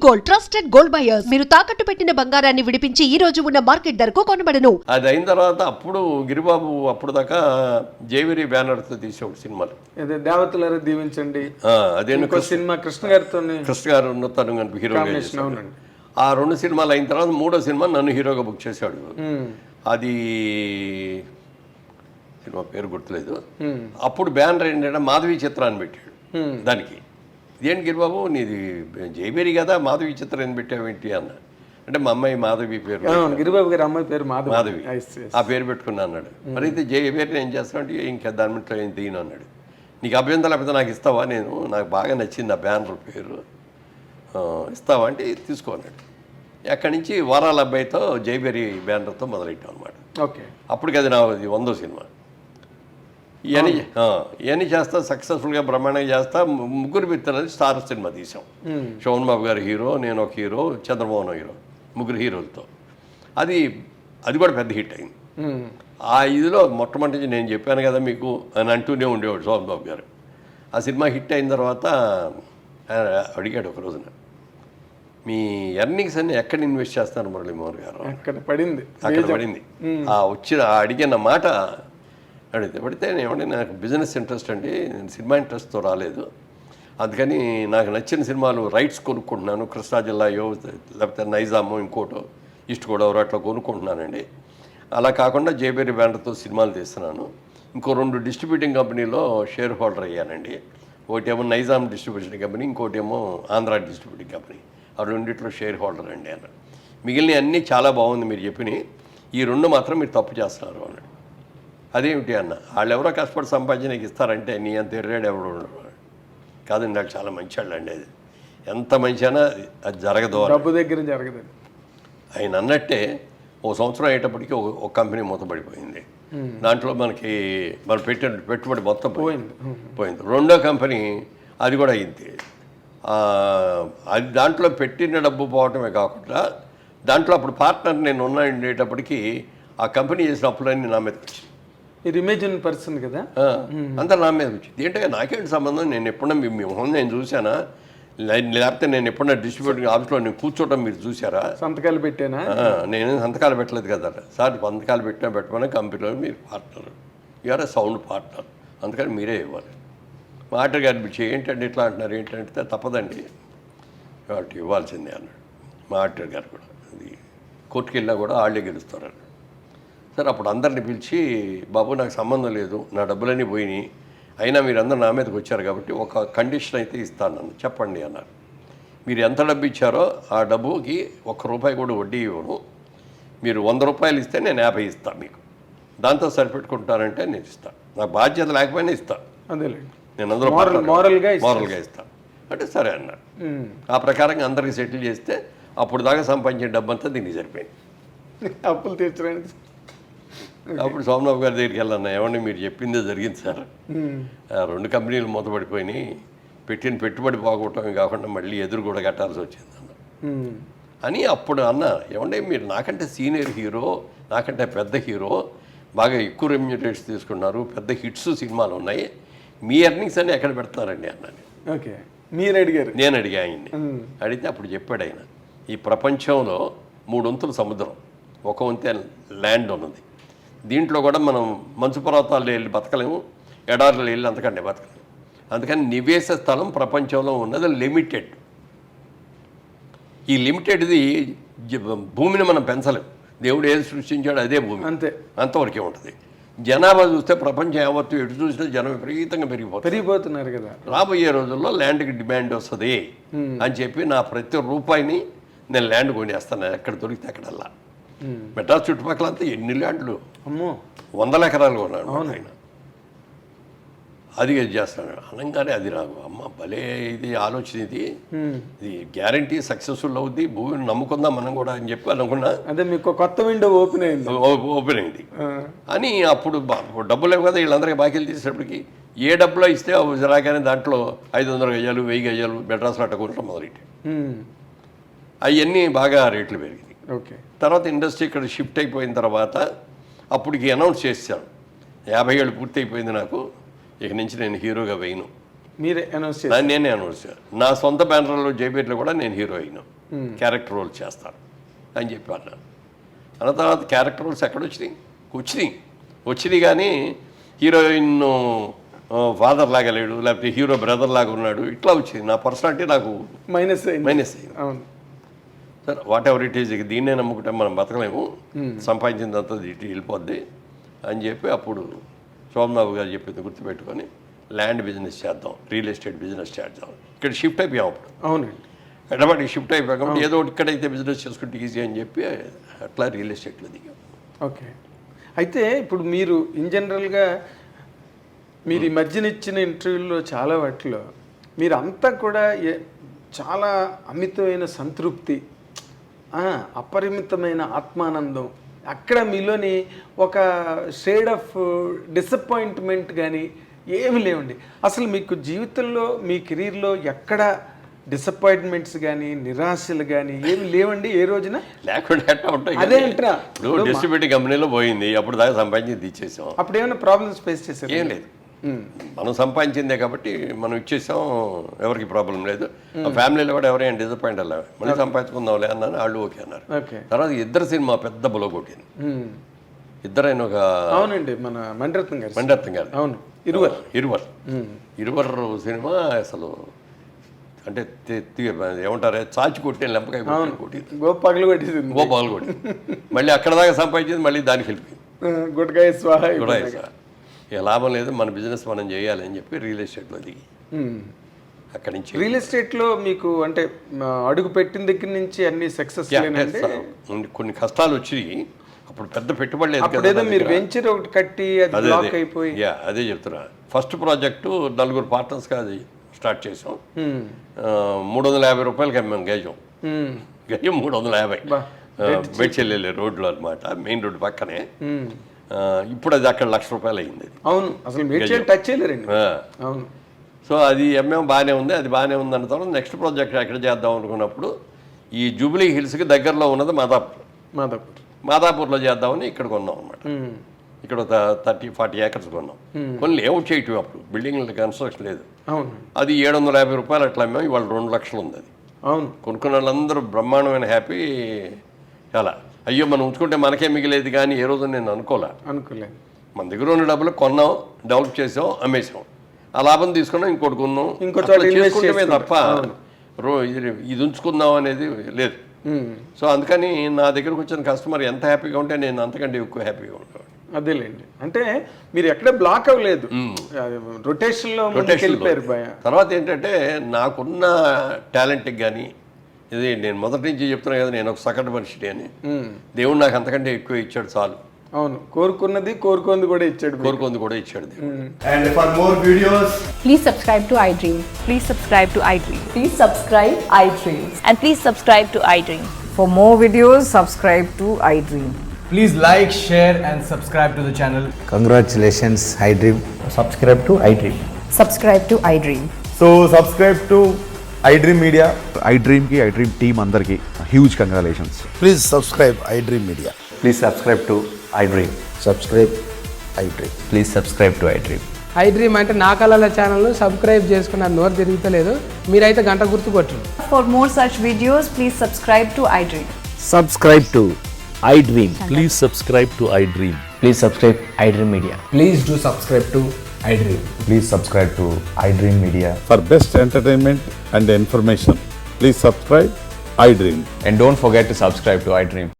Gold, trusted gold buyers. మీరు తాకట్టు పెట్టిన బంగారాన్ని విడిపించి ఈ రోజు ఉన్న మార్కెట్ ధరకు కొనబడను. అది అయిన తర్వాత అప్పుడు గిరిబాబు అప్పుడు దాకా జేవిరి బ్యానర్తో తీసేవాడు సినిమాలు. దేవతలారా దీవించండి, అదే సినిమా కృష్ణ గారితో, కృష్ణ గారు తను కనుక హీరో. ఆ 2 సినిమాలు అయిన తర్వాత 3వ సినిమా నన్ను హీరోగా బుక్ చేశాడు. అది సినిమా పేరు గుర్తులేదు. అప్పుడు బ్యానర్ ఏంటంటే మాధవి చిత్రాన్ని పెట్టాడు దానికి. ఇదేంటి గిరిబాబు నీది జైబేరి కదా, మాధవి చిత్రం అని పెట్టావేంటి అన్న. అంటే మా అమ్మాయి మాధవి పేరు, గిరిబాబు గారి అమ్మాయి పేరు మాధవి, ఆ పేరు పెట్టుకున్నా అన్నాడు. మరి అయితే జైబేరిని ఏం చేస్తానంటే ఇంకా దాని మీట్లో ఏం తీయను అన్నాడు. నీకు అభ్యంతరం లేకపోతే నాకు ఇస్తావా, నాకు బాగా నచ్చింది ఆ బ్యానర్ పేరు, ఇస్తావా అంటే తీసుకో అన్నాడు. అక్కడి నుంచి వారాల అబ్బాయితో జైబేరి బ్యానర్తో మొదలెట్టాం అనమాట. ఓకే, అప్పటికి అది నా 100వ సినిమా. ఇవన్నీ చేస్తా, సక్సెస్ఫుల్గా బ్రహ్మాండంగా చేస్తా. ముగ్గురు మిత్రులని స్టార్ సినిమా తీసాం. శోభన్ బాబు గారు హీరో, నేను ఒక హీరో, చంద్రమోహన్ హీరో, ముగ్గురు హీరోలతో. అది కూడా పెద్ద హిట్ అయింది. ఆ ఇదిలో మొట్టమొదటి నేను చెప్పాను కదా మీకు అని అంటూనే ఉండేవాడు శోభన్ బాబు గారు. ఆ సినిమా హిట్ అయిన తర్వాత అడిగాడు ఒక రోజున, మీ ఎర్నింగ్స్ అన్ని ఎక్కడ ఇన్వెస్ట్ చేస్తారు మురళీమోహన్ గారు? అక్కడ పడింది. అడిగిన మాట పడితే ఏమంటే నాకు బిజినెస్ ఇంట్రెస్ట్ అండి, నేను సినిమా ఇంట్రెస్ట్తో రాలేదు, అందుకని నాకు నచ్చిన సినిమాలు రైట్స్ కొనుక్కుంటున్నాను, కృష్ణా జిల్లాయో లేకపోతే నైజామో ఇంకోటో ఈస్ట్ గోదావరి అట్లా కొనుక్కుంటున్నానండి. అలా కాకుండా జేబేరి బ్యానర్తో సినిమాలు తీస్తున్నాను. ఇంకో 2 డిస్ట్రిబ్యూటింగ్ కంపెనీలో షేర్ హోల్డర్ అయ్యానండి. ఒకటేమో నైజాం డిస్ట్రిబ్యూషన్ కంపెనీ, ఇంకోటేమో ఆంధ్ర డిస్ట్రిబ్యూటింగ్ కంపెనీ. ఆ 2 షేర్ హోల్డర్ అండి అన్నాడు. మిగిలిన అన్నీ చాలా బాగుంది మీరు చెప్పినాయి, ఈ 2 మాత్రం మీరు తప్పు చేస్తున్నారు అన్నాడు. అదేమిటి అన్న, వాళ్ళు ఎవరో కష్టపడి సంపాదించడానికి ఇస్తారంటే నీ అంత ఎర్రాడు ఎవరు కాదండి, నాకు చాలా మంచి వాళ్ళు అండి. అది ఎంత మంచి అయినా అది జరగదు, డబ్బు దగ్గర జరగదు. ఆయన అన్నట్టే 1 సంవత్సరం అయ్యేటప్పటికి ఒక కంపెనీ మూతపడిపోయింది. దాంట్లో మనం పెట్టిన పెట్టుబడి మొత్తం పోయింది. 2వ కంపెనీ అది కూడా అయింది. అది దాంట్లో పెట్టిన డబ్బు పోవటమే కాకుండా దాంట్లో అప్పుడు పార్ట్నర్ నేను ఉండేటప్పటికి ఆ కంపెనీ చేసిన అప్పులన్నీ నా మీదకి వచ్చి, మీరు ఇమేజిన్ పర్సన్ కదా, అంతా నా మీద వచ్చింది. ఏంటంటే నాకేంటి సంబంధం, నేను ఎప్పుడన్నా మీ మొహం నేను చూసానా, లేకపోతే నేను ఎప్పుడన్నా డిస్ట్రిబ్యూటింగ్ ఆఫీస్లో నేను కూర్చోవడం మీరు చూసారా? సంతకాలు పెట్టానా? నేను సంతకాలు పెట్టలేదు కదా సార్, సంతకాలు పెట్టమని కంపెనీలో మీరు partner, you are a sound partner, అందుకని మీరే ఇవ్వాలి. మా ఆర్డర్ గారు పిలిచి ఏంటంటే ఇట్లా అంటున్నారు, ఏంటంటే తప్పదండి కాబట్టి ఇవ్వాల్సిందే అన్నాడు. మా ఆర్డర్ గారు కూడా అది కోర్టుకు వెళ్ళినా కూడా వాళ్ళే గెలుస్తారన్నాడు. సరే అప్పుడు అందరిని పిలిచి, బాబు నాకు సంబంధం లేదు, నా డబ్బులన్నీ పోయినాయి, అయినా మీరు అందరూ నా మీదకి వచ్చారు కాబట్టి ఒక కండిషన్ అయితే ఇస్తాను, చెప్పండి అన్నారు. మీరు ఎంత డబ్బు ఇచ్చారో ఆ డబ్బుకి ₹1 కూడా వడ్డీ ఇవ్వను, మీరు ₹100 ఇస్తే నేను 50 ఇస్తాను మీకు, దాంతో సరిపెట్టుకుంటానంటే నేను ఇస్తాను, నా బాధ్యత లేకపోయినా ఇస్తాను, నేను అందరూ మోరల్గా ఇస్తాను అంటే సరే అన్నారు. ఆ ప్రకారంగా అందరికీ సెటిల్ చేస్తే అప్పుడు దాకా సంపాదించిన డబ్బు అంతా దీనికి సరిపోయింది. అప్పులు తీర్చడానికి అప్పుడు సోమనాథ్ గారి దగ్గరికి వెళ్ళాను, ఏమండి మీరు చెప్పిందే జరిగింది సార్, 2 కంపెనీలు మూతపడిపోయినాయి, పెట్టిన పెట్టుబడి పోగొట్టడమే కాకుండా మళ్ళీ ఎదురు కూడా కట్టాల్సి వచ్చింది అన్న అని. అప్పుడు అన్న, ఏమంటే మీరు నాకంటే సీనియర్ హీరో, నాకంటే పెద్ద హీరో, బాగా ఎక్కువ రెమ్యూనరేట్స్ తీసుకున్నారు, పెద్ద హిట్స్ సినిమాలు ఉన్నాయి, మీ ఎర్నింగ్స్ అన్నీ ఎక్కడ పెడతారండి అన్నాను. ఓకే, మీరు అడిగారు? నేను అడిగా ఆయన్ని. అడిగితే అప్పుడు చెప్పాడు ఆయన, ఈ ప్రపంచంలో 3 వంతుల సముద్రం, 1 వంతె ల్యాండ్ ఉన్నది, దీంట్లో కూడా మనం మంచు పర్వతాల్లో వెళ్ళి బతకలేము, ఎడార్లో వెళ్ళి అంతకంటే బతకలేము, అందుకని నివేశ స్థలం ప్రపంచంలో ఉన్నది లిమిటెడ్. ఈ లిమిటెడ్ది భూమిని మనం పెంచలేము, దేవుడు ఏది సృష్టించాడు అదే భూమి, అంతవరకే ఉంటుంది. జనాభా చూస్తే ప్రపంచం యావత్తు ఎటు చూసినా జనం విపరీతంగా పెరిగిపోతున్నారు కదా, రాబోయే రోజుల్లో ల్యాండ్కి డిమాండ్ వస్తుంది అని చెప్పి నా ప్రతి రూపాయిని నేను ల్యాండ్ కొనేస్తాను, ఎక్కడ దొరికితే అక్కడల్లా. మెడ్రాస్ చుట్టుపక్కల అంతా ఎన్ని ల్యాండ్లు, 100 ఎకరాలు కొన్నాడు ఆయన. అది చేస్తాను అనగానే అది నాకు అమ్మ భలే ఇది ఆలోచన, ఇది గ్యారంటీ సక్సెస్ఫుల్ అవుద్ది, భూమిని నమ్ముకుందాం మనం కూడా అని చెప్పి అనుకున్నా. అదే మీకు కొత్త విండో ఓపెన్ అయింది అని. అప్పుడు డబ్బులు లేవు కదా వీళ్ళందరికీ బాకీలు తీసేటప్పటికి, ఏ డబ్బులో ఇస్తే రాగానే దాంట్లో 500 గజాలు 1000 గజాలు మెడ్రాస్లో అట్ట కొనడం మొదలెట్టి అవన్నీ బాగా రేట్లు పెరిగింది. తర్వాత ఇండస్ట్రీ ఇక్కడ షిఫ్ట్ అయిపోయిన తర్వాత అప్పటికి అనౌన్స్ చేశాను, 50 ఏళ్ళు పూర్తి అయిపోయింది నాకు, ఇక నుంచి నేను హీరోగా వేయను, మీరే అనౌన్స్ చేశారు. నేనే అనౌన్స్ చేశాను. నా సొంత బ్యానర్లో జేబీలో కూడా నేను హీరోయిన్ క్యారెక్టర్ రోల్ చేస్తాను అని చెప్పి అన్నాను. అన్న తర్వాత క్యారెక్టర్ రోల్స్ ఎక్కడ వచ్చినాయి కానీ హీరోయిన్ ఫాదర్ లాగా లేడు, లేకపోతే హీరో బ్రదర్ లాగా ఉన్నాడు, ఇట్లా వచ్చింది. నా పర్సనాలిటీ నాకు మైనస్ అయింది. అవును sir what ever it is, దీన్నే నమ్ముకుంటే మనం బతకలేము, సంపాదించిందంతా ఇటు వెళ్ళిపోద్ది అని చెప్పి అప్పుడు సోమబాబు గారు చెప్పింది గుర్తుపెట్టుకొని ల్యాండ్ బిజినెస్ చేద్దాం, రియల్ ఎస్టేట్ బిజినెస్ చేద్దాం. ఇక్కడ షిఫ్ట్ అయిపోయాం అప్పుడు. అవునండి, హైదరాబాద్కి షిఫ్ట్ అయిపోయాం కాబట్టి ఏదో ఒకటి ఇక్కడైతే బిజినెస్ చేసుకుంటే ఈజీ అని చెప్పి అట్లా రియల్ ఎస్టేట్లో దిగాం. ఓకే. అయితే ఇప్పుడు మీరు ఇన్ జనరల్గా మీరు ఈ మధ్యన ఇచ్చిన ఇంటర్వ్యూల్లో చాలా వాటిలో మీరు అంతా కూడా చాలా అమితమైన సంతృప్తి, అపరిమితమైన ఆత్మానందం, అక్కడ మీలోని ఒక షేడ్ ఆఫ్ డిసప్పాయింట్మెంట్ కానీ ఏమి లేవండి. అసలు మీకు జీవితంలో మీ కెరీర్లో ఎక్కడ డిసప్పాయింట్మెంట్స్ కానీ నిరాశలు కానీ ఏమి లేవండి ఏ రోజున? లేకుండా ఎట్లా ఉంటాయి. అదే అంటారా, ఇప్పుడు డిస్ట్రిబ్యూటింగ్ కంపెనీలో పోయింది, అప్పుడు దాకా సంపాదించి ఇచ్చేసాం. అప్పుడు ఏమైనా ప్రాబ్లమ్స్ ఫేస్ చేశారు? ఏం లేదు, మనం సంపాదించిందే కాబట్టి మనం ఇచ్చేసాం, ఎవరికి ప్రాబ్లం లేదు. ఫ్యామిలీలో కూడా ఎవరైనా డిసప్పాయింట్ అలా మళ్ళీ సంపాదించుకుందాంలే అన్నాను, వాళ్ళు ఓకే అన్నారు. తర్వాత ఇద్దరు సినిమా పెద్ద బులో కొట్టింది. ఇద్దరైన ఒక అవునండి మన మణిరత్నం గారు అవును ఇరువర్ సినిమా అసలు అంటే ఏమంటారే చాచి కొట్టే లెంపకాయ కొట్టింది, గోపాలు కొట్టి మళ్ళీ అక్కడ దాకా సంపాదించింది, మళ్ళీ దానికి వెళ్ళిపోయింది. గుడ్కాయ స్వాహ. ఇక లాభం లేదు, మన బిజినెస్ మనం చేయాలి అని చెప్పి రియల్ ఎస్టేట్లో దిగి అక్కడి నుంచి. రియల్ ఎస్టేట్లో మీకు అంటే అడుగు పెట్టిన దగ్గర నుంచి అన్ని సక్సెస్ కొన్ని కష్టాలు వచ్చి అప్పుడు పెద్ద పెట్టుబడి లేదు కదా, మీరు వెంచర్ ఒకటి కట్టి అది బ్లాక్ అయిపోయి. అదే చెప్తున్నా. ఫస్ట్ ప్రాజెక్టు 4 పార్ట్నర్స్గా అది స్టార్ట్ చేసాం. 350 రూపాయలకి అమ్మాం గజం 350 బెడ్చెల్లె రోడ్లో అనమాట, మెయిన్ రోడ్డు పక్కనే. ఇప్పుడు అది అక్కడ ₹1,00,000 అయింది. అవును, అసలు టచ్ చేయలేరండి. అవును. సో అది ఎంఎం బాగానే ఉంది, అది బాగానే ఉంది అన్న తర్వాత నెక్స్ట్ ప్రాజెక్ట్ ఎక్కడ చేద్దాం అనుకున్నప్పుడు ఈ జూబ్లీ హిల్స్కి దగ్గరలో ఉన్నది మాదాపూర్లో చేద్దామని ఇక్కడ కొన్నాం అనమాట. ఇక్కడ 30-40 ఏకర్స్ కొన్నాం. కొన్ని లేఅవుట్ చేయటం అప్పుడు బిల్డింగ్ కన్స్ట్రక్షన్ లేదు. అది ₹750 అట్లా అమ్మాం. ఇవాళ 2 లక్షలు ఉంది అది. అవును. కొనుక్కున్న వాళ్ళందరూ బ్రహ్మాండమైన హ్యాపీ. చాలా అయ్యో మనం ఉంచుకుంటే మనకే మిగిలేదు కానీ ఏ రోజు నేను అనుకోలేదు. మన దగ్గర ఉన్న డబ్బులు కొన్నాం, డెవలప్ చేసాం, అమ్మేసాం, ఆ లాభం తీసుకున్నాం, ఇంకోటి కొన్నాం, చేసుకుంటే తప్ప ఇది ఉంచుకుందాం అనేది లేదు. సో అందుకని నా దగ్గరకు వచ్చిన కస్టమర్ ఎంత హ్యాపీగా ఉంటే నేను అంతకంటే ఎక్కువ హ్యాపీగా ఉంటాను. అదేలేండి, అంటే మీరు ఎక్కడ బ్లాక్ అవ్వలేదు, రొటేషన్లో వెళ్ళిపోయారు. తర్వాత ఏంటంటే నాకున్న టాలెంట్కి కానీ ఇది నేను మొదటి నుంచి చెప్తున్నా కదా, నేను ఒక సకట మనిషి అని. దేవుడు నాకు అంతకంటే ఎక్కువ ఇచ్చాడు చాలు. అవును, కోరుకున్నది కోరుకుంది కూడా ఇచ్చాడు. And for more videos, please subscribe to iDream. Please subscribe to iDream. Please subscribe iDream. And please subscribe to iDream. For more videos, subscribe to iDream. please like, share and subscribe to the channel. Congratulations, iDream. Subscribe to iDream. Subscribe to iDream. So subscribe to iDream Media. iDream ki iDream team andarki huge congratulations. Please subscribe iDream Media. Please subscribe to iDream. Subscribe iDream. Please subscribe to iDream. iDream అంటే నా కళల ఛానల్ను subscribe చేసుకున్న నోరు తిరుగుతలేదు, మీరైతే గంట గుర్తు కొట్టండి. For more such videos, please subscribe to iDream. Subscribe to iDream. Please subscribe to iDream. Please subscribe iDream Media. Please do subscribe to iDream. Please subscribe to iDream Media. For best entertainment and information, please subscribe iDream. And don't forget to subscribe to iDream.